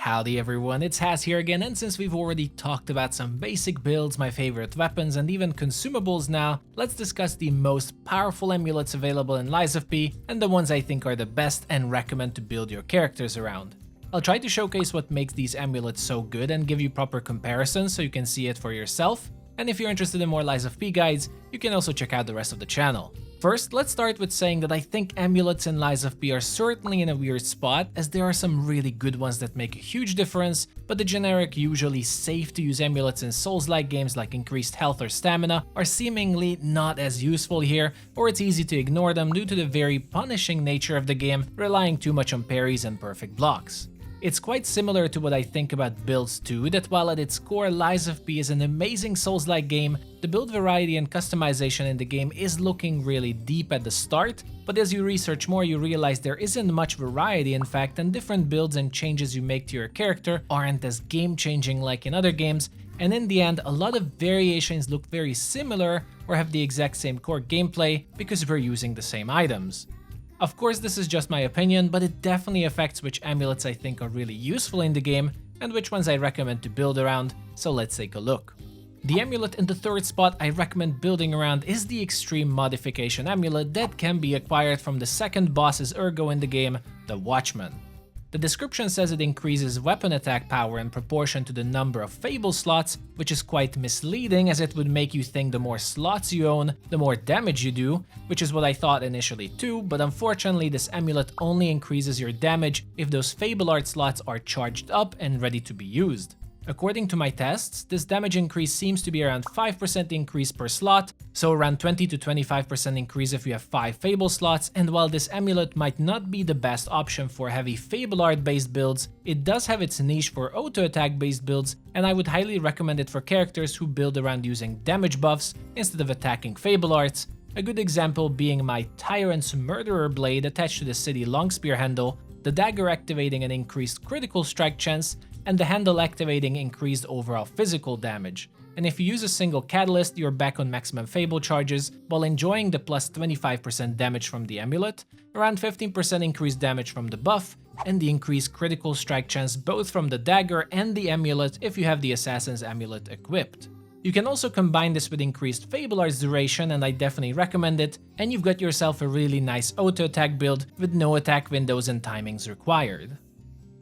Howdy everyone, it's Haz here again, and since we've already talked about some basic builds, my favorite weapons, and even consumables now, let's discuss the most powerful amulets available in Lies of P and the ones I think are the best and recommend to build your characters around. I'll try to showcase what makes these amulets so good and give you proper comparisons so you can see it for yourself, and if you're interested in more Lies of P guides, you can also check out the rest of the channel. First, let's start with saying that I think amulets in Lies of P are certainly in a weird spot, as there are some really good ones that make a huge difference, but the generic, usually safe to use amulets in Souls-like games like increased health or stamina are seemingly not as useful here, or it's easy to ignore them due to the very punishing nature of the game, relying too much on parries and perfect blocks. It's quite similar to what I think about builds too, that while at its core Lies of P is an amazing Souls-like game, the build variety and customization in the game is looking really deep at the start, but as you research more you realize there isn't much variety in fact, and different builds and changes you make to your character aren't as game-changing like in other games, and in the end a lot of variations look very similar or have the exact same core gameplay because we're using the same items. Of course, this is just my opinion, but it definitely affects which amulets I think are really useful in the game and which ones I recommend to build around, so let's take a look. The amulet in the third spot I recommend building around is the Extreme Modification amulet that can be acquired from the second boss's ergo in the game, the Watchman. The description says it increases weapon attack power in proportion to the number of Fable slots, which is quite misleading as it would make you think the more slots you own, the more damage you do, which is what I thought initially too, but unfortunately this amulet only increases your damage if those Fable art slots are charged up and ready to be used. According to my tests, this damage increase seems to be around 5% increase per slot, so around 20 to 25% increase if you have 5 Fable slots, and while this amulet might not be the best option for heavy Fable art based builds, it does have its niche for auto attack based builds, and I would highly recommend it for characters who build around using damage buffs instead of attacking Fable arts, a good example being my Tyrant's Murderer blade attached to the City Longspear handle, the dagger activating an increased critical strike chance, and the handle activating increased overall physical damage. And if you use a single catalyst, you're back on maximum Fable charges while enjoying the plus 25% damage from the amulet, around 15% increased damage from the buff, and the increased critical strike chance both from the dagger and the amulet if you have the Assassin's Amulet equipped. You can also combine this with increased Fable Arts duration, and I definitely recommend it, and you've got yourself a really nice auto attack build with no attack windows and timings required.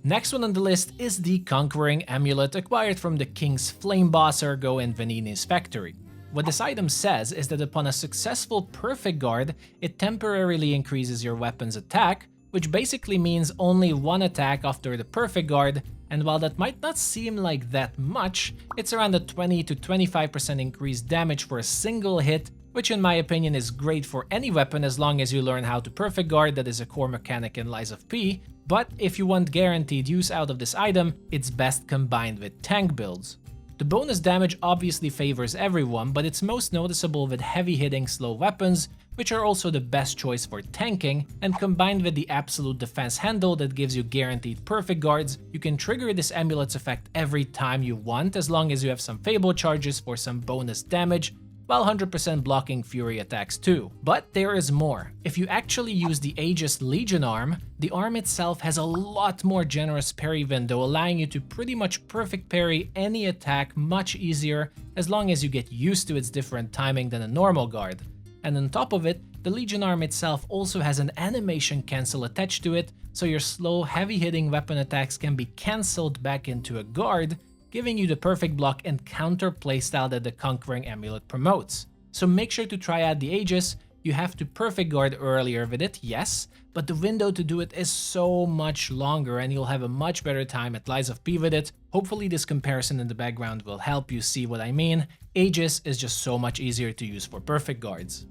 Next one on the list is the Conquering Amulet acquired from the King's Flame boss ergo in Venini's factory. What this item says is that upon a successful perfect guard, it temporarily increases your weapon's attack, which basically means only one attack after the perfect guard, and while that might not seem like that much, it's around a 20 to 25% increased damage for a single hit, which in my opinion is great for any weapon as long as you learn how to perfect guard. That is a core mechanic in Lies of P, but if you want guaranteed use out of this item, it's best combined with tank builds. The bonus damage obviously favors everyone, but it's most noticeable with heavy hitting slow weapons, which are also the best choice for tanking, and combined with the absolute defense handle that gives you guaranteed perfect guards, you can trigger this amulet's effect every time you want as long as you have some Fable charges for some bonus damage, while 100% blocking Fury attacks too. But there is more. If you actually use the Aegis Legion arm, the arm itself has a lot more generous parry window, allowing you to pretty much perfect parry any attack much easier as long as you get used to its different timing than a normal guard. And on top of it, the Legion arm itself also has an animation cancel attached to it, so your slow, heavy hitting weapon attacks can be cancelled back into a guard, giving you the perfect block and counter playstyle that the Conquering Amulet promotes. So make sure to try out the Aegis. You have to perfect guard earlier with it, yes, but the window to do it is so much longer and you'll have a much better time at Lies of P with it. Hopefully this comparison in the background will help you see what I mean. Aegis is just so much easier to use for perfect guards.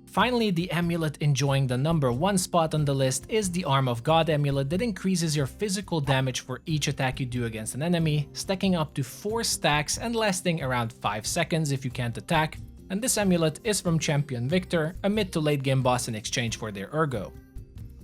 Finally, the amulet enjoying the number 1 spot on the list is the Arm of God amulet that increases your physical damage for each attack you do against an enemy, stacking up to 4 stacks and lasting around 5 seconds if you can't attack, and this amulet is from Champion Victor, a mid to late game boss in exchange for their ergo.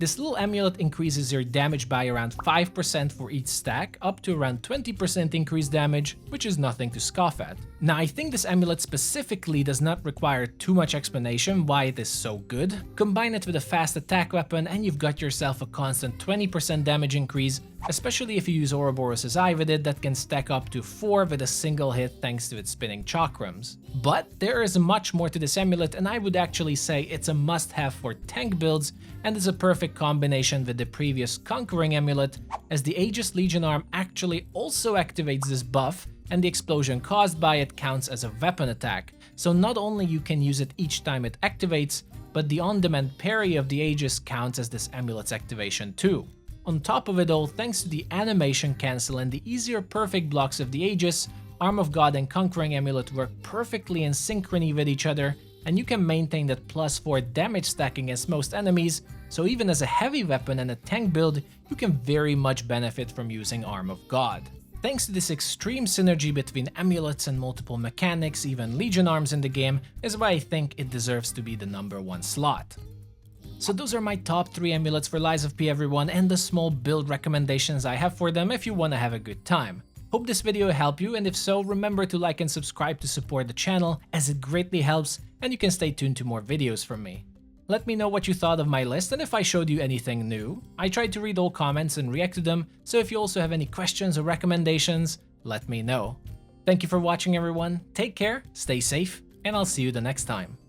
This little amulet increases your damage by around 5% for each stack, up to around 20% increased damage, which is nothing to scoff at. Now I think this amulet specifically does not require too much explanation why it is so good. Combine it with a fast attack weapon and you've got yourself a constant 20% damage increase, especially if you use Ouroboros' Eye with it that can stack up to 4 with a single hit thanks to its spinning chakrams. But there is much more to this amulet, and I would actually say it's a must-have for tank builds and is a perfect combination with the previous Conquering amulet, as the Aegis Legion arm actually also activates this buff, and the explosion caused by it counts as a weapon attack. So not only you can use it each time it activates, but the on-demand parry of the Aegis counts as this amulet's activation too. On top of it all, thanks to the animation cancel and the easier perfect blocks of the Aegis, Arm of God and Conquering amulet work perfectly in synchrony with each other, and you can maintain that +4 damage stacking against most enemies, so even as a heavy weapon and a tank build, you can very much benefit from using Arm of God. Thanks to this extreme synergy between amulets and multiple mechanics, even Legion arms in the game, is why I think it deserves to be the #1 slot. So those are my top 3 amulets for Lies of P everyone, and the small build recommendations I have for them if you wanna have a good time. Hope this video helped you, and if so, remember to like and subscribe to support the channel, as it greatly helps, and you can stay tuned to more videos from me. Let me know what you thought of my list and if I showed you anything new. I tried to read all comments and react to them, so if you also have any questions or recommendations, let me know. Thank you for watching everyone, take care, stay safe, and I'll see you the next time.